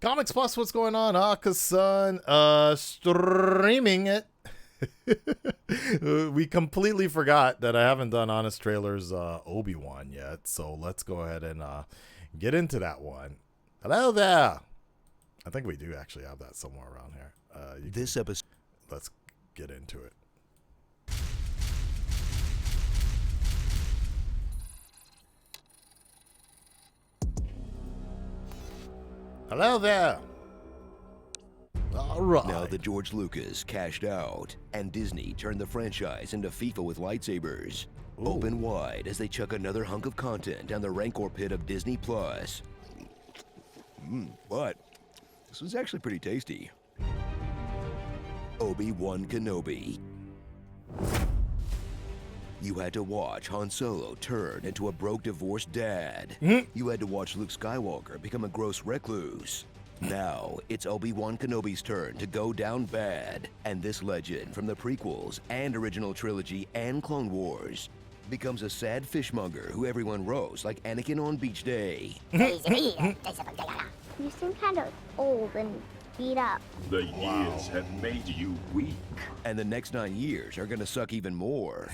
Comics Plus, what's going on? Aka-san, streaming it. We completely forgot that I haven't done Honest Trailers Obi-Wan yet, so let's go ahead and get into that one. Hello there. I think we do actually have that somewhere around here. This episode. Let's get into it. Hello there. All right. Now that George Lucas cashed out and Disney turned the franchise into FIFA with lightsabers, open wide as they chuck another hunk of content down the rancor pit of Disney Plus. But this was actually pretty tasty. Obi-Wan Kenobi. You had to watch Han Solo turn into a broke, divorced dad. You had to watch Luke Skywalker become a gross recluse. Now, it's Obi-Wan Kenobi's turn to go down bad. And this legend from the prequels and original trilogy and Clone Wars becomes a sad fishmonger who everyone roasts like Anakin on beach day. You seem kind of old and beat up. The years have made you weak. And the next 9 years are gonna suck even more.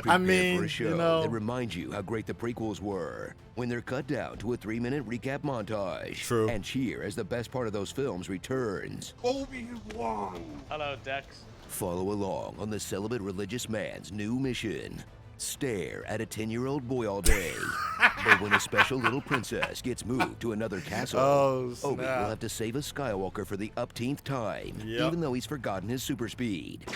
I mean, for a show you know, that reminds you how great the prequels were when they're cut down to a 3-minute recap montage. True. And cheer as the best part of those films returns. Obi-Wan! Hello, Dex. Follow along on the celibate religious man's new mission. Stare at a 10-year-old boy all day. But when a special little princess gets moved to another castle, Obi will have to save a Skywalker for the upteenth time, even though he's forgotten his super speed.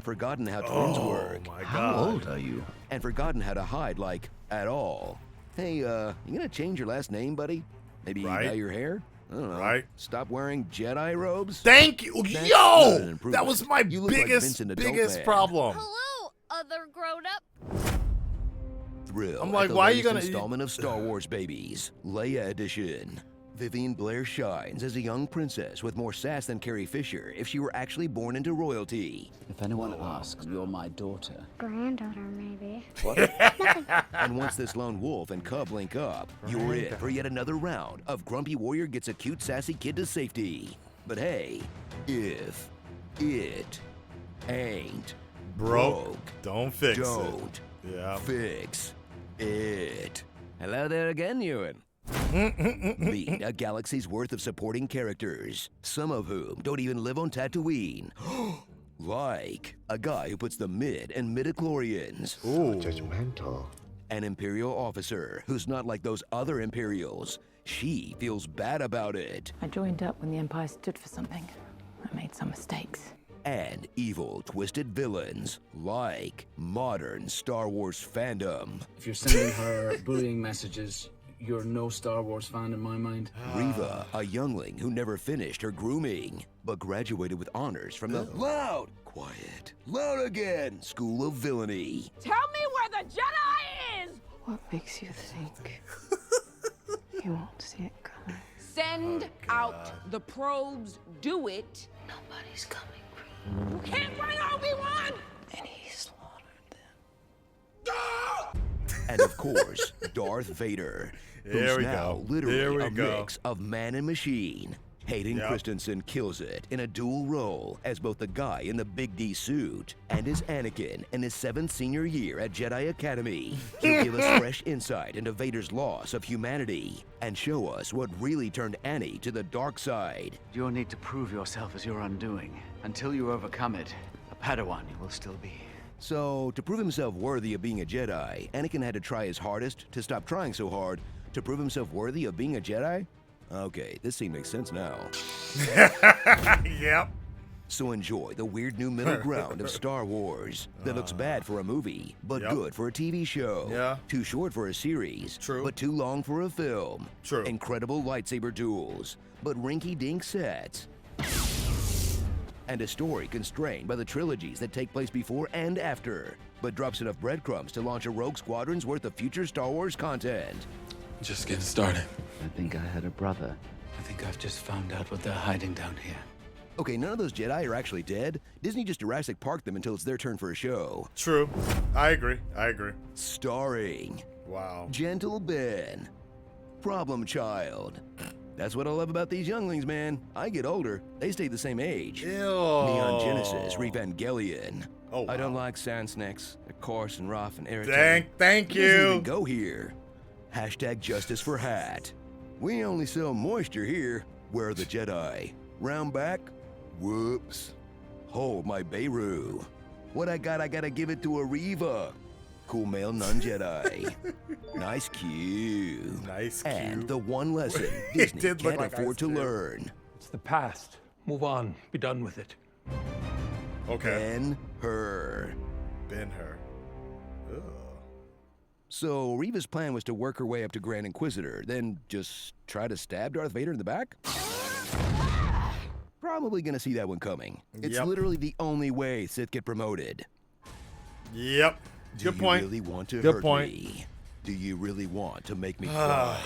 Forgotten how twins work. Oh my God. How old are you? And forgotten how to hide, like, at all. Hey, you gonna change your last name, buddy? Maybe dye your hair? I don't know. Right. Stop wearing Jedi robes? Thank you. That's not Yo! an improvement. That was my You look like biggest Vincent Adult Man. problem. Hello, other grown-up. Thrill I'm like, at the why are you latest gonna- installment of Star Wars Babies, Leia Edition. Vivian Blair shines as a young princess with more sass than Carrie Fisher if she were actually born into royalty. If anyone asks, you're my daughter. Granddaughter, maybe. And once this lone wolf and cub link up, you're in for yet another round of Grumpy Warrior gets a cute sassy kid to safety. But hey, if it ain't Broke. Don't fix don't it. Yeah. fix it. Hello there again, Ewan. Meet a galaxy's worth of supporting characters, some of whom don't even live on Tatooine. Like a guy who puts the mid and midichlorians. Judgmental. An Imperial officer who's not like those other Imperials. She feels bad about it. I joined up when the Empire stood for something. I made some mistakes. And evil, twisted villains like modern Star Wars fandom. If you're sending her bullying messages, you're no Star Wars fan in my mind. Reva, a youngling who never finished her grooming, but graduated with honors from the quiet, loud again School of Villainy. Tell me where the Jedi is! What makes you think you won't see it coming? Send out the probes. Do it. Nobody's coming. You can't run Obi-Wan! And he slaughtered them. And of course, Darth Vader, There who's we now go. literally There we a go. mix of man and machine. Hayden Christensen kills it in a dual role as both the guy in the Big D suit and as Anakin in his 7th senior year at Jedi Academy. He'll give us fresh insight into Vader's loss of humanity and show us what really turned Annie to the dark side. You'll need to prove yourself as your undoing. Until you overcome it, a Padawan you will still be. So, to prove himself worthy of being a Jedi, Anakin had to try his hardest to stop trying so hard to prove himself worthy of being a Jedi? Okay, this scene makes sense now. Yep. So enjoy the weird new middle ground of Star Wars that looks bad for a movie, but good for a TV show. Yeah. Too short for a series, True. but too long for a film. True. Incredible lightsaber duels, but rinky-dink sets. And a story constrained by the trilogies that take place before and after, but drops enough breadcrumbs to launch a Rogue Squadron's worth of future Star Wars content. Just getting started. I think I had a brother. I think I've just found out what they're hiding down here. Okay, none of those Jedi are actually dead. Disney just Jurassic Parked them until it's their turn for a show. True. I agree. Starring Wow. Gentle Ben, Problem child. That's what I love about these younglings, man. I get older, they stay the same age. Ew. Neon Genesis, Revangelion. Oh, wow. I don't like sand snakes. They're coarse and rough and irritating. Thank It doesn't you. even go here. Hashtag justice for hat. We only sell moisture here. Where are the Jedi? Round back? Whoops. Hold my Beirut. What I gotta give it to a Reva. Cool male non-Jedi. Nice cue. Nice And cue. the one lesson It Disney did look can't like afford to ice, too. learn. It's the past. Move on. Be done with it. Okay. Ben Hur. Ben Hur. Ugh. So Reva's plan was to work her way up to Grand Inquisitor, then just try to stab Darth Vader in the back? Probably gonna see that one coming. It's Yep. literally the only way Sith get promoted. Yep. Do Good you point. really want to Good hurt point. me? Do you really want to make me cry?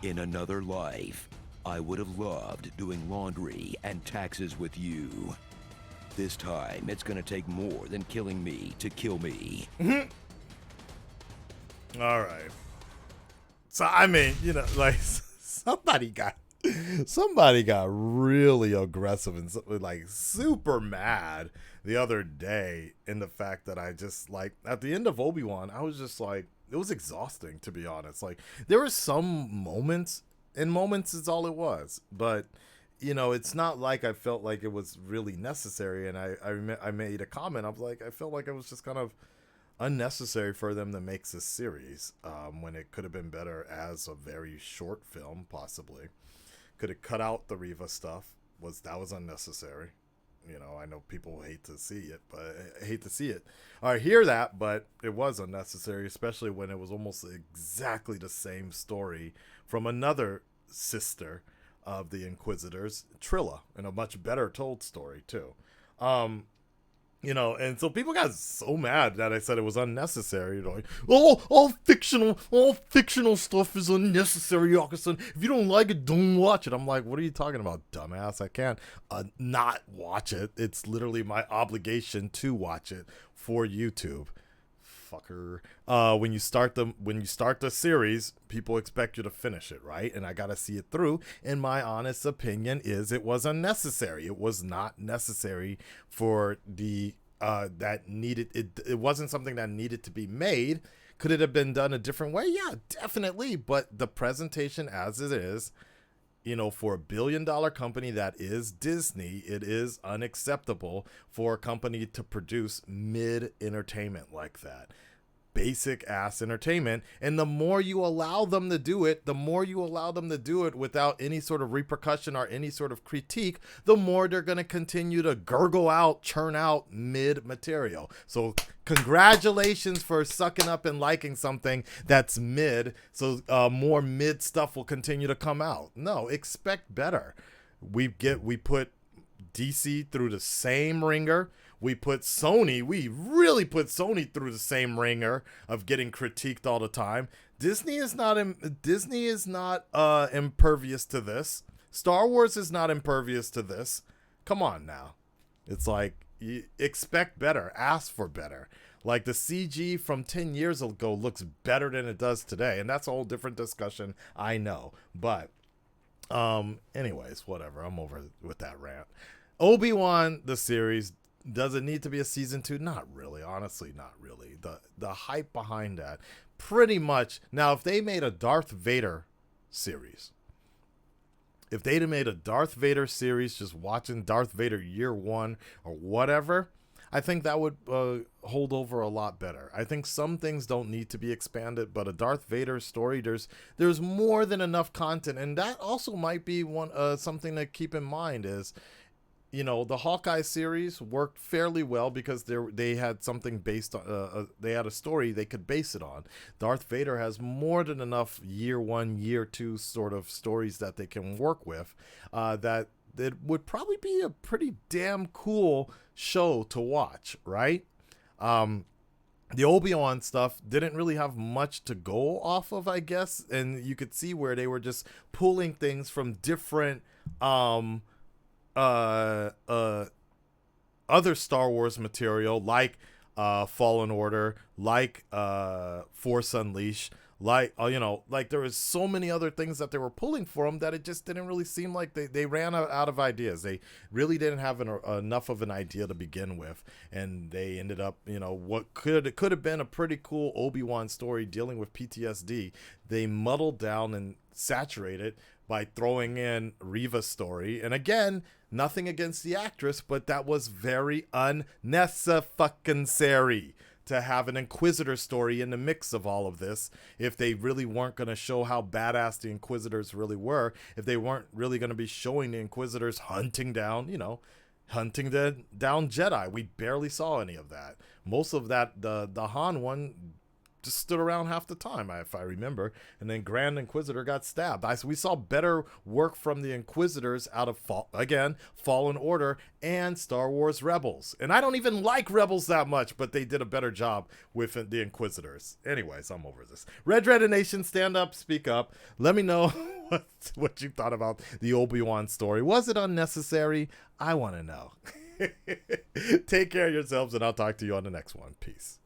In another life, I would have loved doing laundry and taxes with you. This time, it's gonna take more than killing me to kill me. All right. So I mean, you know, like somebody got really aggressive and like super mad the other day in the fact that I just like at the end of Obi-Wan, I was just like, it was exhausting, to be honest. Like there were some moments, and moments is all it was, but you know, it's not like I felt like it was really necessary. And I made a comment. I was like, I felt like it was just kind of unnecessary for them to make this series when it could have been better as a very short film. Possibly could have cut out the Reva stuff. That was unnecessary. You know, I know people hate to see it, but I hate to see it. I hear that, but it was unnecessary, especially when it was almost exactly the same story from another sister of the Inquisitors, Trilla, and a much better told story too. You know, and so people got so mad that I said it was unnecessary. Like, all fictional stuff is unnecessary, Yakison. If you don't like it, don't watch it. I'm like, what are you talking about, dumbass? I can't not watch it. It's literally my obligation to watch it for YouTube. Fucker. When you start the series, people expect you to finish it, right? And I gotta see it through. And my honest opinion is it was unnecessary. It was not necessary for the it wasn't something that needed to be made. Could it have been done a different way? Yeah, definitely. But the presentation as it is, you know, for $1 billion company that is Disney, it is unacceptable for a company to produce mid entertainment like that. Basic ass entertainment. And the more you allow them to do it, without any sort of repercussion or any sort of critique, the more they're going to continue to churn out mid material. So congratulations for sucking up and liking something that's mid. So more mid stuff will continue to come out. No, expect better. We put DC through the same ringer. We really put Sony through the same ringer of getting critiqued all the time. Disney is not impervious to this. Star Wars is not impervious to this. Come on now. It's like, you expect better, ask for better. Like the CG from 10 years ago looks better than it does today. And that's a whole different discussion, I know. But anyways, whatever. I'm over with that rant. Obi-Wan, the series, does it need to be a season 2? Not really. Honestly, not really. The hype behind that, pretty much. Now, if they made a Darth Vader series, just watching Darth Vader year one or whatever, I think that would hold over a lot better. I think some things don't need to be expanded, but a Darth Vader story, there's more than enough content. And that also might be something to keep in mind is, you know, the Hawkeye series worked fairly well because they had something based on, they had a story they could base it on. Darth Vader has more than enough year one, year two sort of stories that they can work with, that it would probably be a pretty damn cool show to watch, right? The Obi-Wan stuff didn't really have much to go off of, I guess, and you could see where they were just pulling things from different other Star Wars material, like Fallen Order, like Force Unleashed, Like, like there was so many other things that they were pulling for him that it just didn't really seem like they ran out of ideas. They really didn't have enough of an idea to begin with, and they ended up, what could have been a pretty cool Obi-Wan story dealing with PTSD. They muddled down and saturated by throwing in Reva's story. And again, nothing against the actress, but that was very unnecessary to have an Inquisitor story in the mix of all of this. If they really weren't going to show how badass the Inquisitors really were, if they weren't really going to be showing the Inquisitors hunting down, down Jedi. We barely saw any of that. Most of that, the Han one just stood around half the time, if I remember, and then Grand Inquisitor got stabbed. We saw better work from the Inquisitors out of Fallen Order and Star Wars Rebels, and I don't even like Rebels that much, but they did a better job with the Inquisitors. Anyways, I'm over this. Red Nation, stand up, speak up, let me know what you thought about the Obi-Wan story. Was it unnecessary? I want to know. Take care of yourselves, and I'll talk to you on the next one. Peace.